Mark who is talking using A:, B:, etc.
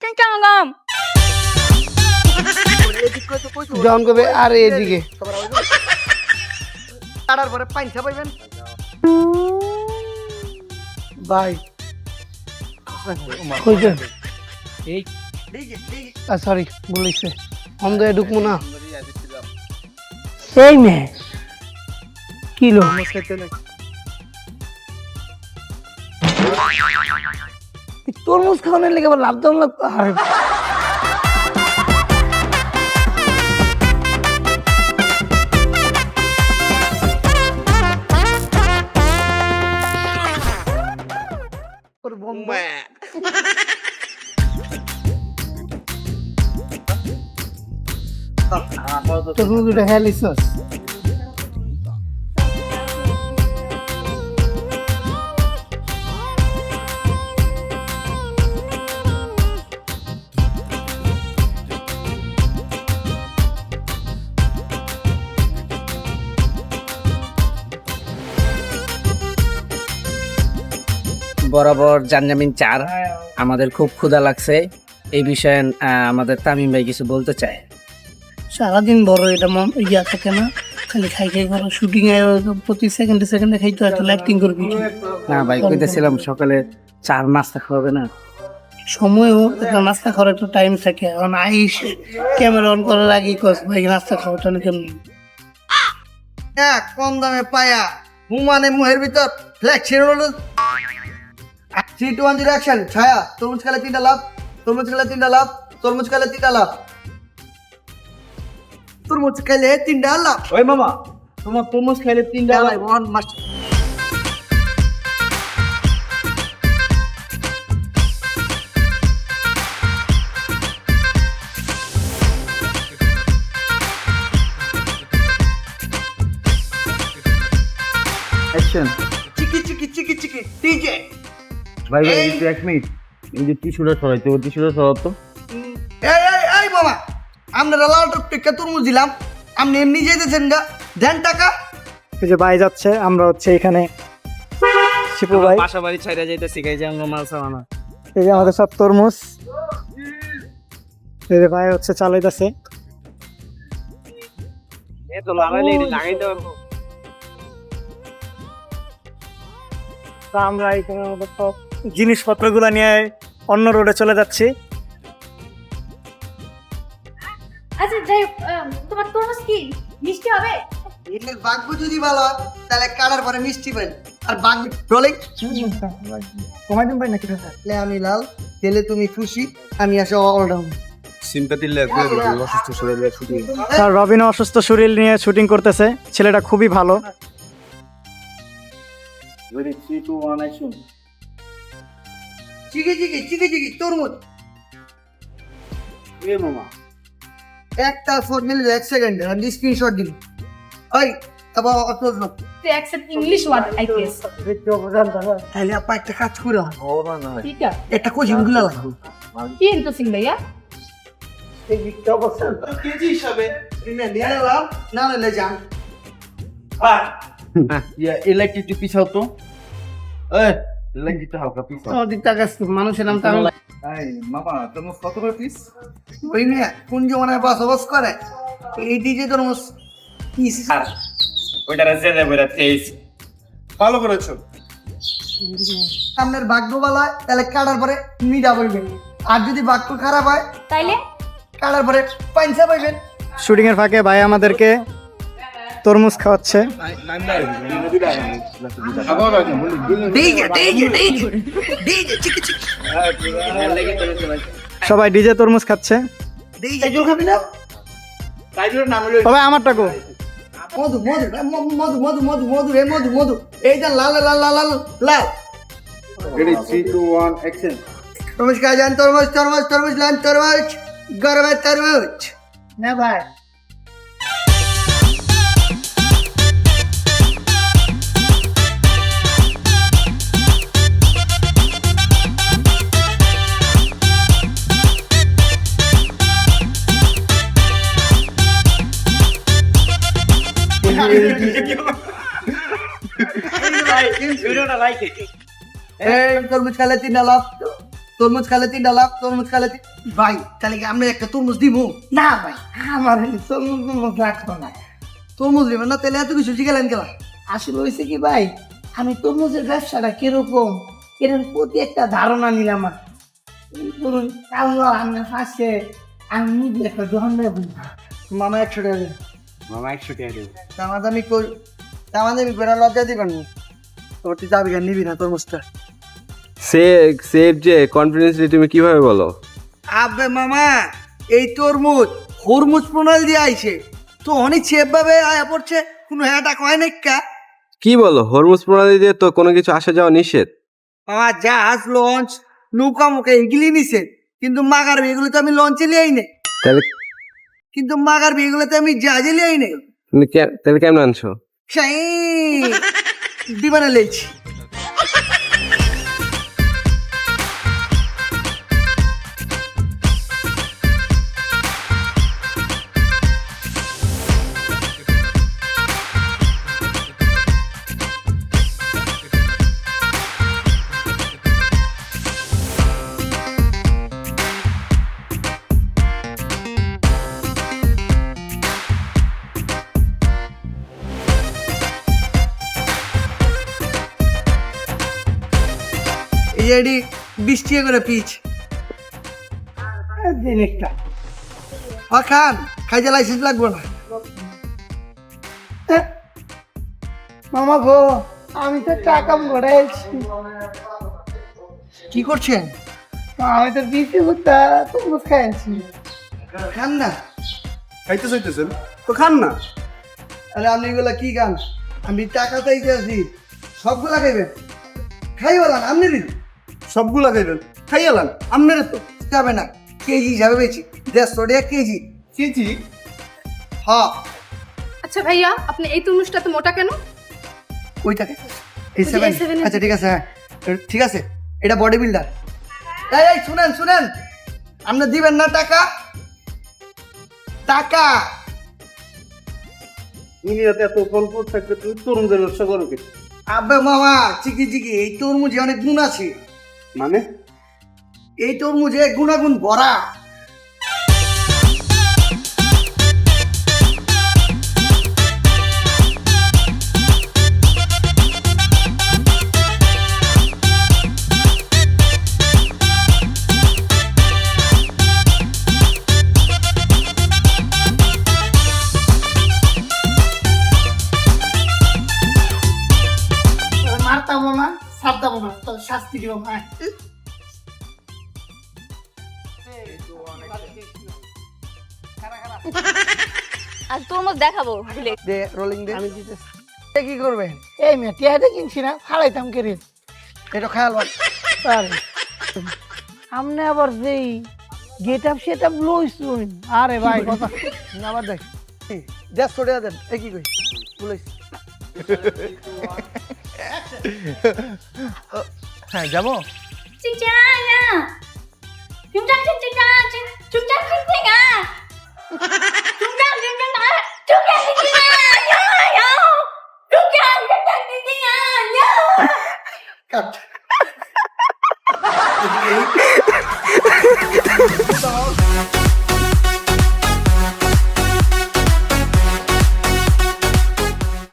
A: চাঙ্গাম
B: জন কবে আর এদিকে
C: কাটার পরে পাইনসা পাইবেন
B: ভাই কইছেন সরি বলিছে অন্ধ ঢুকবো না এই মে কিলো তরমুজ খাওয়ানোর লেগে আবার লাভ দাম লাগতো আর তরমুজ উঠে খেয়ে লিখছস
D: বরাবর জানজামিন 4 আমাদের খুব ক্ষুধা লাগছে এই বিষয়ে আমাদের তামিম ভাই কিছু বলতে চায়।
B: সারাদিন বড় এটা ইয়া থাকে না খালি খাই খাই করো শুটিং এ প্রতি সেকেন্ডে সেকেন্ডে খাইতে হয় তাহলে অ্যাক্টিং করবি
D: না ভাই কইতেছিলাম সকালে 4 নাস্তা খাওয়াবে না
B: সময়ও একটা নাস্তা খাওয়ার একটা টাইম থাকে এখন আইস ক্যামেরা অন করার আগে কস ভাই নাস্তা খাওয়াটা না কেমন
C: কম দামে পায়া হুমানে মুহের ভিতর ফ্লেক্সি রোল 3 2 1 0 অ্যাকশন ছায়া তরমুজ খেলে 3টা লাভ তরমুজ খেলে 3টা লাভ তরমুজ খেলে 3টা লাভ তরমুজ খেলে 3টা লাভ
E: ওই মামা তোমার তরমুজ খাইলে 3টা
C: ভাই ওয়ান মাস্ট
E: অ্যাকশন
C: চিকি চিকি চিকি চিকি ডিজে
E: ভাই ভাই একটু 1 মিনিট এই যে টিস্যুটা সরাইতে ও টিস্যুটা সরাতো
C: এই বাবা আমরা লাল টুকটুকে তরমুজ দিলাম আপনি এমনি যেতেছেন গা দেন টাকা
F: এই যে ভাই যাচ্ছে আমরা হচ্ছে এখানে শিপু ভাই
D: বাসা বাড়ি ছাইরা যাইতেছি গাই যে আমরা মাল সামানা
F: এই যে আমাদের সব তরমুজ এই যে ভাই হচ্ছে চালাইতেছে
D: এ তো লাগাইলে লাগাইতে পারবো
F: তা আমরা এখানে আমাদের সব জিনিসপত্রগুলো নিয়ে অন্য রোডে চলে যাচ্ছি
A: আচ্ছা যাই হোক, তোমার তরমুজ কি মিষ্টি হবে?
C: এর ভাগ্য যদি ভালো হয় তাহলে কাটার পরে মিষ্টি পাই আর ভাগ্য রোলিং
F: কমাই দিন ভাই নাকি
C: তাহলে আমি লাল তেলে তুমি খুশি আমি আসে অলরাউন্ড
E: সিম্পাথি লাগবে অসুস্থ শরীরে শুটিং
F: স্যার রবিনও অসুস্থ শরীর নিয়ে শুটিং করতেছে ছেলেটা খুবই ভালো
E: রেডি 3 2 1 অ্যাকশন
C: চিকি চিকি চিকি চিকি তরমুজ
E: এ মামা
C: একটা ফোন নিলে 1 সেকেন্ড আর স্ক্রিনশট দিন ওই তারপর অত
A: To accept English word, I guess.
C: তাহলে আপা একটা কাজ করে
E: ওরা না
A: ঠিক আছে।
C: একটা কোচিং গুলা লাগবে
A: কি ইন্টারেস্টিং ভাইয়া?
C: কেজি হিসাবে নিয়ে নিলাম না নিলে যান
E: ইয়া ইলেকট্রিক পিছাও তো এই ইলেকট্রিকটা হালকা পিছাও
B: অধিক টাকা মানুষের নাম তাহলে
E: এই মামা তরমুজ কত করে পিস
C: ওই নিয়ে কোন জমানায় বসবাস করে এই ডিজে তরমুজ পিস
E: ওইটারে জেনে বইরা তেইস ভালো করেছো
C: আপনার ভাগ্য ভালো হয় তাহলে কাটার পরে মিডা পাইবেন আর যদি ভাগ্য খারাপ হয়
A: তাইলে
C: কাটার পরে পাইনসা পাইবেন
F: শুটিং এর ফাঁকে ভাই আমাদেরকে তরমুজ খাওয়াচ্ছে
C: ডিজে ডিজে ডিজে ডিজে চিকি চিকি
F: সবাই ডিজে তরমুজ খাচ্ছে
C: ডিজে জল খাবি না
F: সবাই আমারটা গো
C: মধু মধু মধু মধু মধু মধু রে মধু মধু এইটা লাল লাল লাল লাল লাল
E: রেডি 3 2 1 অ্যাকশন
C: তরমুজ খাই যান তরমুজ তরমুজ তরমুজ লান তরমুজ গরমে তরমুজ
B: না ভাই
C: এই তরমুজ খেলে 3 লাভ তরমুজ খেলে 3টা লাভ, তরমুজ খেলে ভাই তাহলে কি আমরা একটা তরমুজ দিব?
B: না ভাই আমার তরমুজ রাখবো না।
C: তরমুজ দিবেন না তাহলে এত কিছু জিগেলেন গেলা?
B: আসলে হয়েছে কি ভাই, আমি তরমুজের ব্যবসাটা কিরকম এটার প্রতি একটা ধারণা নিলাম। আমার ধরুন কালো আমার পাশে আমি নিজে একটা দোকান দেবো।
C: মামা 100 টাকা দিন।
E: মামা 100 টাকা দেব।
C: দামাদামি করে লজ্জা দিবেন না। তোর তুই যাবি কেন, নিবি না তরমুজটা?
G: সেফ যে কনফিডেন্সলি তুমি কিভাবে বলো?
C: আবে মামা এই তরমুজ হরমুজ প্রণাল দিয়ে আইছে তো অনেক সেফ ভাবে আয়া পড়ছে, কোনো হ্যাটা কয় নাই কা।
G: কি বলো, হরমুজ প্রণালী দিয়ে তো কোনো কিছু আসা যাওয়া নিষেধ।
C: মামা জাহাজ লঞ্চ নৌকা মুখে এগুলি নিছে, কিন্তু মাগার এগুলোতে আমি লঞ্চে লিয়াই নাই,
G: তাহলে
C: কিন্তু মাগার এগুলোতে আমি জাহাজে লিয়াই নাই।
G: তাহলে কেমন আনছো?
C: সেই বিমানে লেছি। এই এডি 20 টাকা করে পিচ।
B: জিনিসটা
C: খান খাইতে লাইসেন্স লাগবে না।
B: মামা গো, আমি তো টাকা ঘোরাইছি।
C: কি করছেন?
B: আমি তো বিক্রি করতে তরমুজ খাইছি।
C: খান না,
E: খাইতে চাইতেছেন তো খান না।
C: তাহলে আপনি এগুলা কি গান? আমি টাকা চাইতে আছি, সবগুলা খাইবেন? খাইবেন আপনি দিন,
E: সবগুলা খাইবেন, খাইয়ালান আপনার তো।
C: যাবে না, কেজি হিসাবে বেশি 150 টাকা কেজি।
E: কেজি?
C: হ্যাঁ
A: আচ্ছা ভাইয়া, আপনি এই তরমুজটা তো মোটা কেন?
C: ওইটাকে এই
A: ওই যে
C: 7।
A: A7 এর
C: আচ্ছা ঠিক আছে, হ্যাঁ ঠিক আছে, এটা বডি বিল্ডার। এই শুনেন আপনি দিবেন না টাকা? টাকা
E: ইন্ডিয়াতে এত ফল ফুল থাকবে, তুমি তরুণদের ব্যবসা করো কি?
C: আবে মামা চিকি এই তরমুজে অনেক গুণ আছে।
E: মানে
C: এই তরমুজে গুণাগুণ ভরা।
B: মারতাম না, সারতাম না, তো শাস্তি দিব। হ্যাঁ
H: আর তরমুজ দেখাবো ভুলে।
C: দে রোলিং দে।
B: আমি দিতে
C: এ কি করবেন?
B: এই মেয়ে টিয়াটা কিনছি না, ফালাইতাম কে রে।
C: এটা খেয়াল রাখ।
B: আরে সামনে আবার যেই গেট আপ সেট আপ লইছুন। আরে ভাই কথা
C: আবার দেখ 150 টাকা দেন। এ কি কই বলিস? হ্যাঁ যাবো।
A: চিচায়া চুমচাম চিচায়া চুমচাম চিচায়া চুমচাম চিচায়া চুমচাম চিচায়া চুমচাম চিচায়া
C: কাট।